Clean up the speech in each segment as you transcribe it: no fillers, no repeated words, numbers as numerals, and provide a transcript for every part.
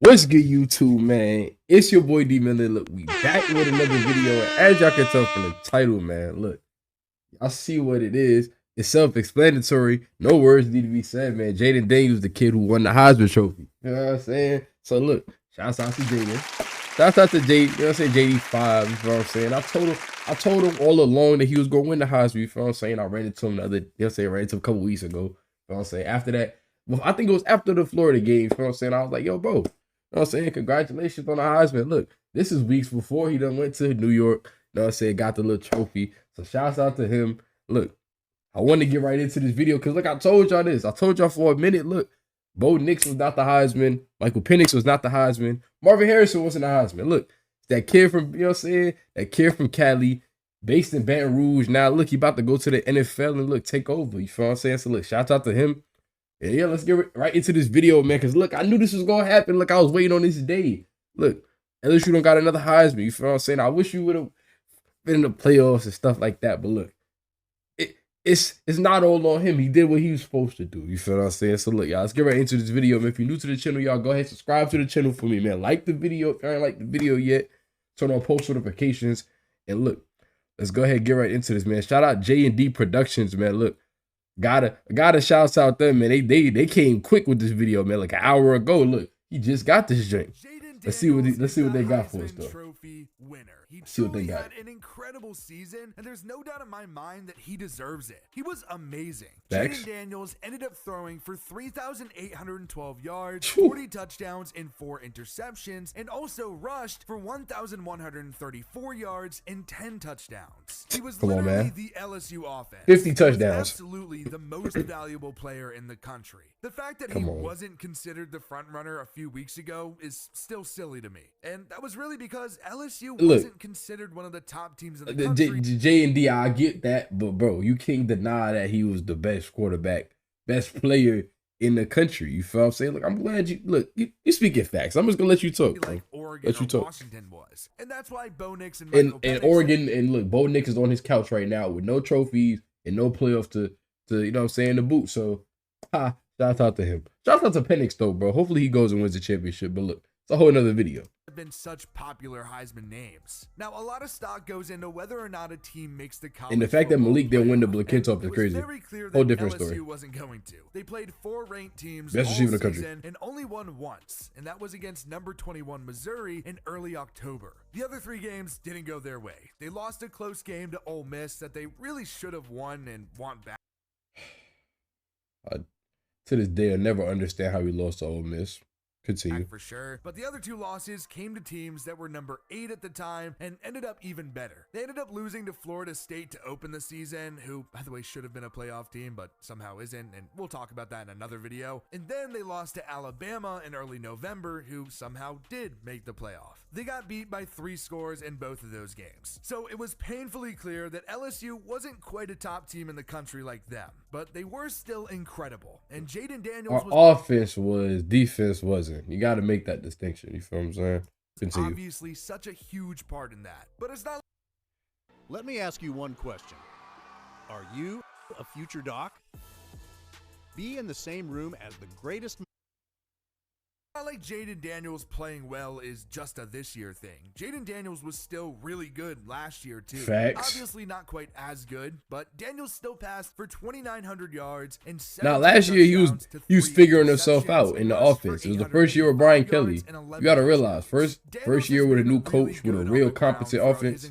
What's good, YouTube, man? It's your boy dMillionaire. Look, we back with another video. And as y'all can tell from the title, man, look, y'all see what it is. It's self-explanatory. No words need to be said, man. Jayden Daniels, the kid who won the Heisman Trophy. You know what I'm saying? So look, shouts out to Jayden. Shouts out to Jay, you know what I'm saying? JD5, you know what I'm saying? I told him all along that he was gonna win the Heisman, you know what I'm saying? I ran into him the other, you know what I'm saying, ran into him a couple weeks ago. You know what I'm saying? After that, well, I think it was after the Florida game, you know what I'm saying? I was like, yo, bro. You know what I'm saying? Congratulations on the Heisman. Look, this is weeks before he done went to New York. You know what I'm saying? Got the little trophy. So shouts out to him. Look, I want to get right into this video because, look, I told y'all this. I told y'all for a minute, look, Bo Nix was not the Heisman. Michael Penix was not the Heisman. Marvin Harrison wasn't the Heisman. Look, that kid from, you know what I'm saying? That kid from Cali, based in Baton Rouge. Now, look, he about to go to the NFL and, look, take over. You feel what I'm saying? So, look, shouts out to him. And yeah, let's get right into this video, man. Because, look, I knew this was going to happen. Look, I was waiting on this day. Look, at least you don't got another Heisman. You feel what I'm saying? I wish you would have been in the playoffs and stuff like that. But, look, it's not all on him. He did what he was supposed to do. You feel what I'm saying? So, look, y'all, let's get right into this video, man. If you're new to the channel, y'all, go ahead, subscribe to the channel for me, man. Like the video. If you ain't like the video yet, turn on post notifications. And, look, let's go ahead and get right into this, man. Shout out J&D Productions, man. Look. Gotta shout out them, man. They came quick with this video, man. Like an hour ago. Look, he just got this drink. Let's see what they got for us, though. Trophy winner. He see what they got. Had an incredible season, and there's no doubt in my mind that he deserves it. He was amazing. Jayden Daniels ended up throwing for 3,812 yards, 40 touchdowns, and 4 interceptions, and also rushed for 1,134 yards and 10 touchdowns. He was literally the LSU offense. 50 touchdowns. Absolutely the most valuable player in the country. The fact that he wasn't considered the front runner a few weeks ago is still silly to me, and that was really because LSU wasn't considered one of the top teams in the country. J&D, I get that, but bro, you can't deny that he was the best quarterback, best player in the country. You feel what I'm saying? Look, I'm glad you speaking facts. I'm just gonna let you talk. Like Oregon let you talk. Washington was, and that's why Bo Nix and Oregon, and look, Bo Nix is on his couch right now with no trophies and no playoffs to you know what I'm saying, the boot. So, shout out to him. Shout out to Penix though, bro. Hopefully he goes and wins the championship. But look, it's a whole nother video. Have been such popular Heisman names. Now, a lot of stock goes into whether or not a team makes the college. And the fact that Malik didn't win the Blakintoff is crazy. Very clear that whole different LSU story. Wasn't going to. They played 4 ranked teams best all receiver in the season country and only won once, and that was against number 21 Missouri in early October. The other 3 games didn't go their way. They lost a close game to Ole Miss that they really should have won and want back. To this day, I never understand how we lost to Ole Miss. Continue. For sure, but the other 2 losses came to teams that were number 8 at the time and ended up even better. They ended up losing to Florida State to open the season, who, by the way, should have been a playoff team, but somehow isn't, and we'll talk about that in another video. And then they lost to Alabama in early November, who somehow did make the playoff. They got beat by 3 scores in both of those games. So it was painfully clear that LSU wasn't quite a top team in the country like them, but they were still incredible. And Jayden Daniels offense was, defense wasn't. You got to make that distinction. You feel what I'm saying? Continue. Obviously such a huge part in that, but it's not. Let me ask you one question. Are you a future doc? Be in the same room as the greatest. Not like Jayden Daniels playing well is just a this year thing. Jayden Daniels was still really good last year too. Facts. Obviously not quite as good, but Daniels still passed for 2,900 yards and 7 now last year he was figuring himself out in the offense. It was the first year with Brian Kelly. You got to realize first year with a new coach with a real competent offense.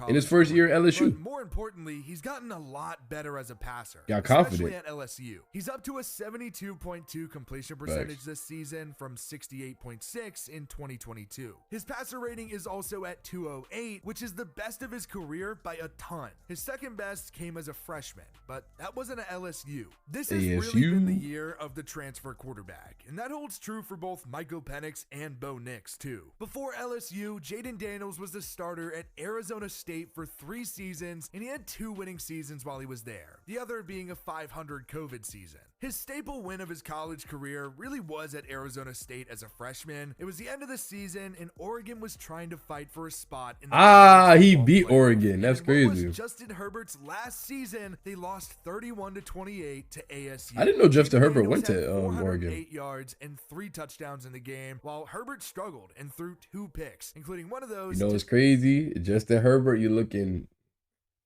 In his first year at LSU. But more importantly, he's gotten a lot better as a passer. Got confident. Especially at LSU. He's up to a 72.2 completion percentage this season from 68.6 in 2022. His passer rating is also at 208, which is the best of his career by a ton. His second best came as a freshman, but that wasn't at LSU. This has really been the year of the transfer quarterback, and that holds true for both Michael Penix and Bo Nix too. Before LSU, Jayden Daniels was the starter at Arizona State for 3 seasons, and he had 2 winning seasons while he was there, the other being a 500 COVID season. His staple win of his college career really was at Arizona State as a freshman. It was the end of the season, and Oregon was trying to fight for a spot in the he beat Oregon. That's and crazy. What was Justin Herbert's last season, they lost 31-28 to ASU. I didn't know Justin Herbert went Daniels to had 408 Oregon. yards and 3 touchdowns in the game, while Herbert struggled and threw 2 picks, including one of those. You know what's crazy? Justin Herbert, you're looking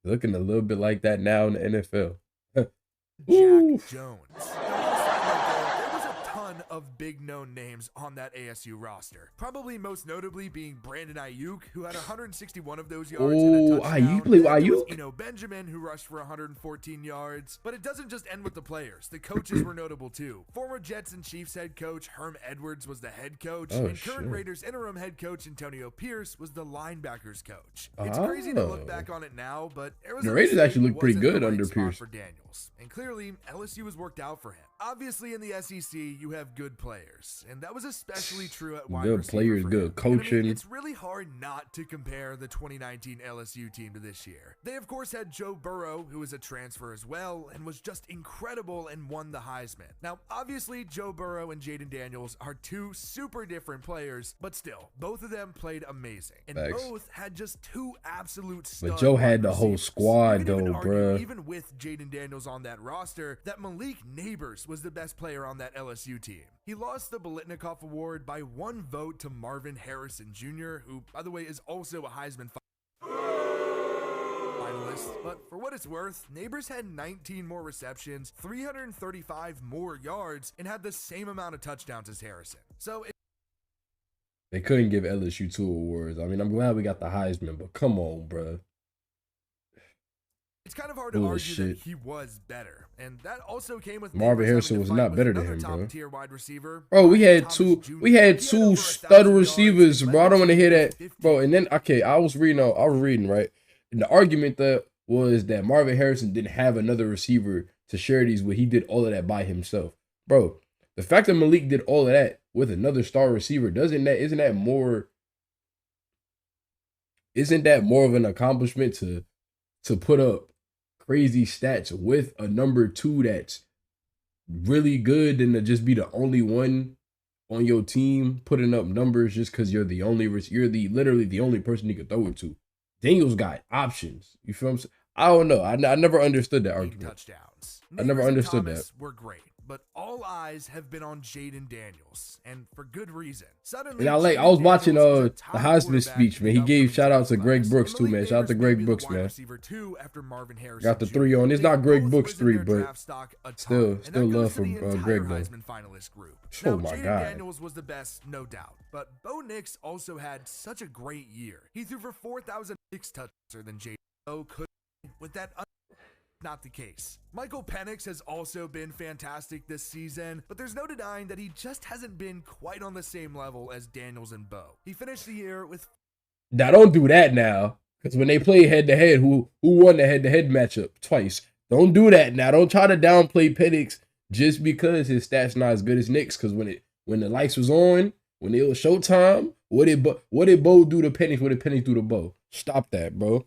a little bit like that now in the NFL. Jack Jones. There was a ton of big known names on that ASU roster. Probably most notably being Brandon Ayuk, who had 161 of those yards and a touchdown. Ayuk played with Then there was Ayuk? Benjamin, who rushed for 114 yards. But it doesn't just end with the players. The coaches were notable too. Former Jets and Chiefs head coach Herm Edwards was the head coach, and current Raiders interim head coach Antonio Pierce was the linebackers coach. It's crazy to look back on it now, but The Raiders actually look pretty good the right under spot Pierce. for Daniels, and clearly LSU has worked out for him. Obviously, in the SEC, you have good players, and that was especially true at wide Good receiver players, for good him. And I mean, coaching. it's really hard not to compare the 2019 LSU team to this year. They, of course, had Joe Burrow, who was a transfer as well, and was just incredible and won the Heisman. Now, obviously, Joe Burrow and Jayden Daniels are 2 super different players, but still, both of them played amazing, and both had just 2 absolute studs. But Joe had the whole receivers. squad, You can even though, argue, bruh. even with Jayden Daniels on that roster, that Malik Neighbors was the best player on that LSU team. He lost the Biletnikoff Award by 1 vote to Marvin Harrison Jr., who, by the way, is also a Heisman finalist. But for what it's worth, Neighbors had 19 more receptions, 335 more yards, and had the same amount of touchdowns as Harrison. So They couldn't give LSU 2 awards. I mean, I'm glad we got the Heisman, but come on, bruh. it's kind of hard to argue that he was better, and that also came with Marvin Neighbors Harrison having was to fight not with better than another him, bro. top-tier wide receiver. Bro, we had Thomas two Jr. we had He two over 1,000 stud yards receivers, and bro. I don't want to hear that, 15. bro. And then okay, I was reading, right? And the argument that was that Marvin Harrison didn't have another receiver to share these with. He did all of that by himself, bro. The fact that Malik did all of that with another star receiver, isn't that more of an accomplishment to put up crazy stats with a number 2 that's really good than to just be the only one on your team putting up numbers just because you're literally the only person you can throw it to. Daniels got options. You feel what I'm saying? I don't know. I never understood that argument. Touchdowns. I never Neighbors and understood Thomas that. Were great, but all eyes have been on Jayden Daniels, and for good reason. Suddenly, And I was Jayden watching Daniels is a the top Heisman quarterback speech, man. He in the gave upcoming shout out to draft Greg class. Brooks And too, Malik man. Shout out to Neighbors Greg may be the Brooks, wide man. receiver 2 after Marvin Harrison Got the Jr. 3 on. It's They not Greg both Brooks risen 3, their but draft stock a ton, still and that love goes to from the entire Greg, though. Heisman finalist group. Oh Now, my Jayden God. Daniels was the best, no doubt, but Bo Nix also had such a great year. He threw for 4,006 touchdowns than Jayden. Bo could with that. Not the case. Michael Penix has also been fantastic this season, but there's no denying that he just hasn't been quite on the same level as Daniels and Bo. He finished the year with... Now don't do that now, because when they play head to head, who won the head to head matchup twice? Don't do that now. Don't try to downplay Penix just because his stats not as good as Nick's. Because when the lights was on, when it was showtime, what did Bo do to Penix? What did Penix do to Bo? Stop that, bro.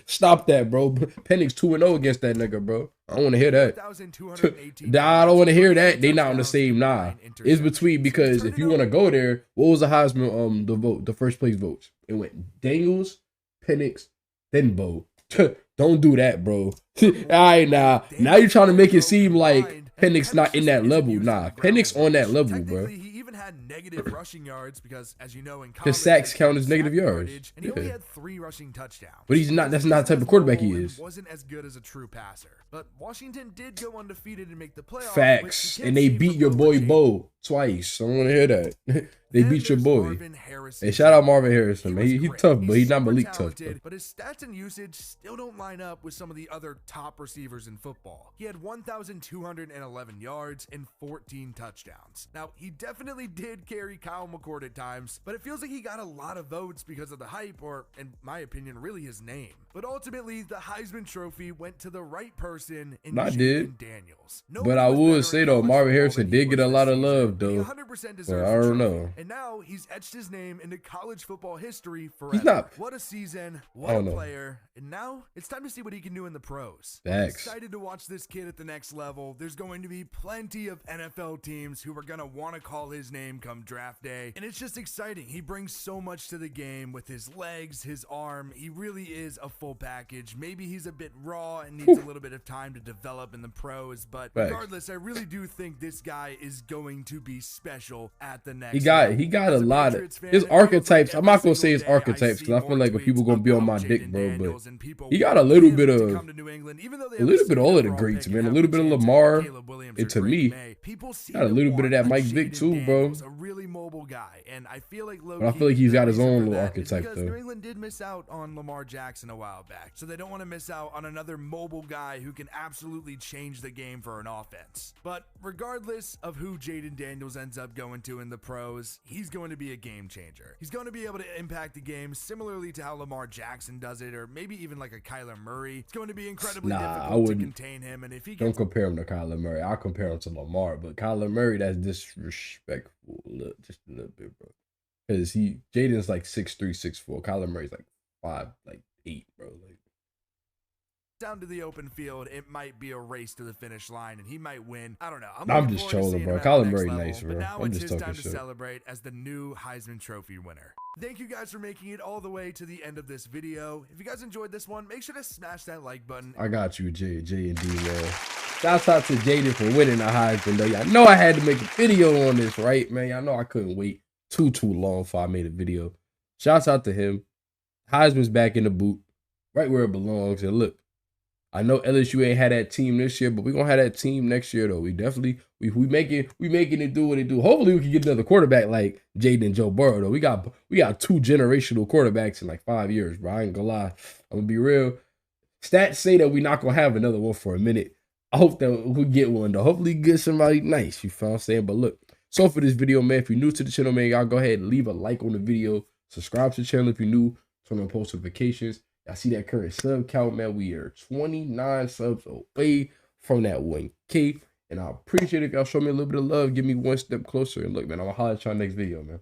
Stop that, bro. Penix 2-0 against that nigga, bro. I don't want to hear that. I don't want to hear that. They not on the same. Nah, it's between, because if you want to go there, what was the Heisman the first place votes? It went Daniels, Penix, then Bo. Don't do that, bro. All right, now you're trying to make it seem like Penix not in that level. Nah, Penix on that level, bro. He even had negative rushing yards because, as you know, in college, His sacks count as negative yards. and he only had 3 rushing touchdowns. But he's not. That's not the type of quarterback he is. Wasn't as good as a true passer. But Washington did go undefeated and make the playoffs. Facts, and they beat your boy Bo twice. I don't want to hear that. They beat your boy. Hey, shout out Marvin Harrison, man. He's tough, but he's not Malik tough, though. But his stats and usage still don't line up with some of the other top receivers in football. He had 1,211 yards and 14 touchdowns. Now, he definitely really did carry Kyle McCord at times, but it feels like he got a lot of votes because of the hype, or in my opinion, really his name. But ultimately, the Heisman Trophy went to the right person in Jayden Daniels. But I would say though, Marvin Harrison did get a lot of love though. 100% deserves I don't know. And now he's etched his name into college football history forever. He's not. What a season, what a player. And now it's time to see what he can do in the pros. I'm excited to watch this kid at the next level. There's going to be plenty of NFL teams who are going to want to call his name come draft day. And it's just exciting. He brings so much to the game with his legs, his arm. He really is a full package. Maybe he's a bit raw and needs a little bit of time to develop in the pros. But regardless, I really do think this guy is going to be special at the next level. He got a lot of his archetypes. I'm not going to say his archetypes because I feel like if people going to be on my dick, bro, but he got a little bit of all of the greats, man. A little bit of Lamar, and to me, got a little bit of that Mike Vick too, bro. A really mobile guy, and I feel like he's got his own little archetype though. New England did miss out on Lamar Jackson a while back, so they don't want to miss out on another mobile guy who can absolutely change the game for an offense. But regardless of who Jayden Daniels ends up going to in the pros, he's going to be a game changer. He's going to be able to impact the game similarly to how Lamar Jackson does it, or maybe even like a Kyler Murray. It's going to be incredibly difficult to contain him, and if he don't compare him to Kyler Murray. I'll compare him to Lamar, but Kyler Murray, that's disrespectful, just a little bit, bro. Because Jayden's like 6'3", 6'4". Kyler Murray's like 5'8", bro. Like, down to the open field, it might be a race to the finish line, and he might win. I don't know. I'm just trolling, bro. Kyler Murray nice, bro. But now I'm it's just his time talking to shit. celebrate as the new Heisman Trophy winner. Thank you guys for making it all the way to the end of this video. If you guys enjoyed this one, make sure to smash that like button. I got you, J and D, man. Shouts out to Jayden for winning the Heisman, though. Y'all know I had to make a video on this, right, man? Y'all know I couldn't wait too long before I made a video. Shouts out to him. Heisman's back in the boot, right where it belongs. And look, I know LSU ain't had that team this year, but we're gonna have that team next year, though. We definitely we making it do what it do. Hopefully we can get another quarterback like Jayden and Joe Burrow, though. We got 2 generational quarterbacks in like 5 years, bro. I ain't gonna lie. I'm gonna be real. Stats say that we're not gonna have another one for a minute. I hope that we get one, though. Hopefully get somebody nice, you feel what I'm saying? But look, so for this video, man, if you're new to the channel, man, y'all go ahead and leave a like on the video. Subscribe to the channel if you're new. Turn on post notifications. I see that current sub count, man. We are 29 subs away from that 1K. And I appreciate it if y'all show me a little bit of love. Give me one step closer. And look, man, I'm going to holler at y'all next video, man.